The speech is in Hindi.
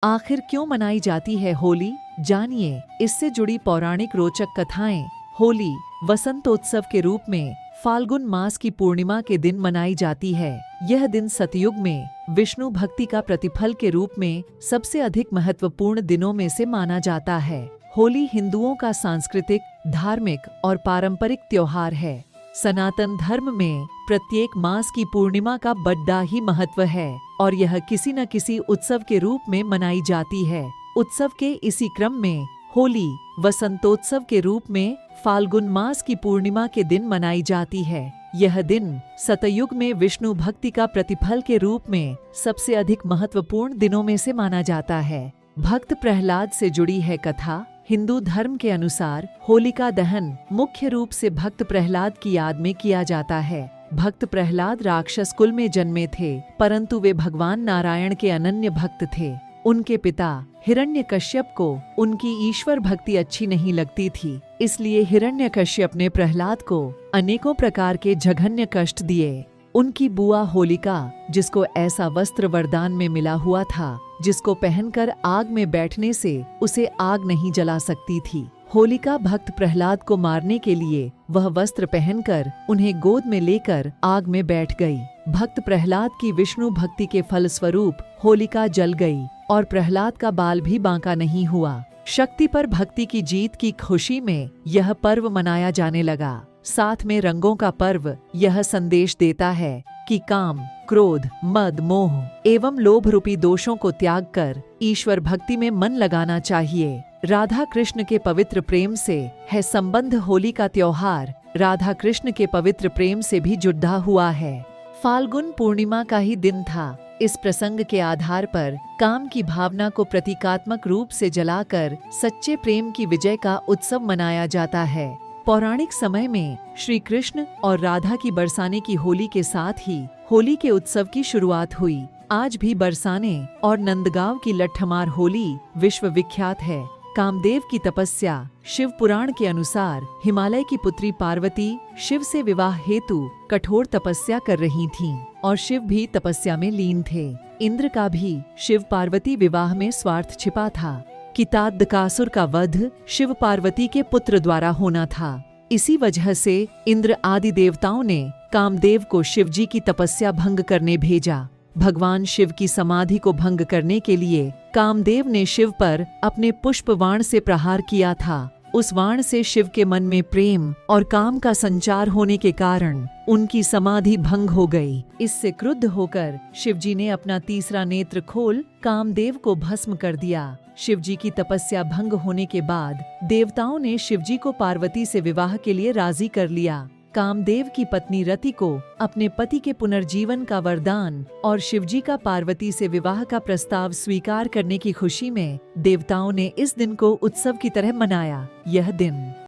आखिर क्यों मनाई जाती है होली, जानिए इससे जुड़ी पौराणिक रोचक कथाएं। होली वसंतोत्सव के रूप में फाल्गुन मास की पूर्णिमा के दिन मनाई जाती है। यह दिन सतयुग में विष्णु भक्ति का प्रतिफल के रूप में सबसे अधिक महत्वपूर्ण दिनों में से माना जाता है। होली हिंदुओं का सांस्कृतिक, धार्मिक और पारंपरिक त्योहार है। सनातन धर्म में प्रत्येक मास की पूर्णिमा का बड़ा ही महत्व है और यह किसी न किसी उत्सव के रूप में मनाई जाती है। उत्सव के इसी क्रम में होली वसंतोत्सव के रूप में फाल्गुन मास की पूर्णिमा के दिन मनाई जाती है। यह दिन सतयुग में विष्णु भक्ति का प्रतिफल के रूप में सबसे अधिक महत्वपूर्ण दिनों में से माना जाता है। भक्त प्रहलाद से जुड़ी है कथा। हिंदू धर्म के अनुसार होलिका दहन मुख्य रूप से भक्त प्रहलाद की याद में किया जाता है। भक्त प्रहलाद राक्षस कुल में जन्मे थे, परंतु वे भगवान नारायण के अनन्य भक्त थे। उनके पिता हिरण्यकश्यप को उनकी ईश्वर भक्ति अच्छी नहीं लगती थी, इसलिए हिरण्यकश्यप ने प्रहलाद को अनेकों प्रकार के जघन्य कष्ट दिए। उनकी बुआ होलिका, जिसको ऐसा वस्त्र वरदान में मिला हुआ था जिसको पहनकर आग में बैठने से उसे आग नहीं जला सकती थी, होलिका भक्त प्रहलाद को मारने के लिए वह वस्त्र पहनकर उन्हें गोद में लेकर आग में बैठ गई। भक्त प्रहलाद की विष्णु भक्ति के फलस्वरूप होलिका जल गई और प्रहलाद का बाल भी बांका नहीं हुआ। शक्ति पर भक्ति की जीत की खुशी में यह पर्व मनाया जाने लगा। साथ में रंगों का पर्व यह संदेश देता है कि काम, क्रोध, मद, मोह एवं लोभ रूपी दोषों को त्याग कर ईश्वर भक्ति में मन लगाना चाहिए। राधा कृष्ण के पवित्र प्रेम से है संबंध। होली का त्योहार राधा कृष्ण के पवित्र प्रेम से भी जुड़ा हुआ है। फाल्गुन पूर्णिमा का ही दिन था। इस प्रसंग के आधार पर काम की भावना को प्रतीकात्मक रूप से जलाकर सच्चे प्रेम की विजय का उत्सव मनाया जाता है। पौराणिक समय में श्री कृष्ण और राधा की बरसाने की होली के साथ ही होली के उत्सव की शुरुआत हुई। आज भी बरसाने और नंदगांव की लट्ठमार होली विश्व विख्यात है। कामदेव की तपस्या। शिव पुराण के अनुसार हिमालय की पुत्री पार्वती शिव से विवाह हेतु कठोर तपस्या कर रही थीं और शिव भी तपस्या में लीन थे। इंद्र का भी शिव पार्वती विवाह में स्वार्थ छिपा था। कितादकासुर का वध शिव पार्वती के पुत्र द्वारा होना था। इसी वजह से इंद्र आदि देवताओं ने कामदेव को शिव जी की तपस्या भंग करने भेजा। भगवान शिव की समाधि को भंग करने के लिए कामदेव ने शिव पर अपने पुष्प बाण से प्रहार किया था। उस बाण से शिव के मन में प्रेम और काम का संचार होने के कारण उनकी समाधि भंग हो गई। इससे क्रुद्ध होकर शिव जी ने अपना तीसरा नेत्र खोल कामदेव को भस्म कर दिया। शिव जी की तपस्या भंग होने के बाद देवताओं ने शिव जी को पार्वती से विवाह के लिए राजी कर लिया। कामदेव की पत्नी रति को अपने पति के पुनर्जीवन का वरदान और शिवजी का पार्वती से विवाह का प्रस्ताव स्वीकार करने की खुशी में देवताओं ने इस दिन को उत्सव की तरह मनाया। यह दिन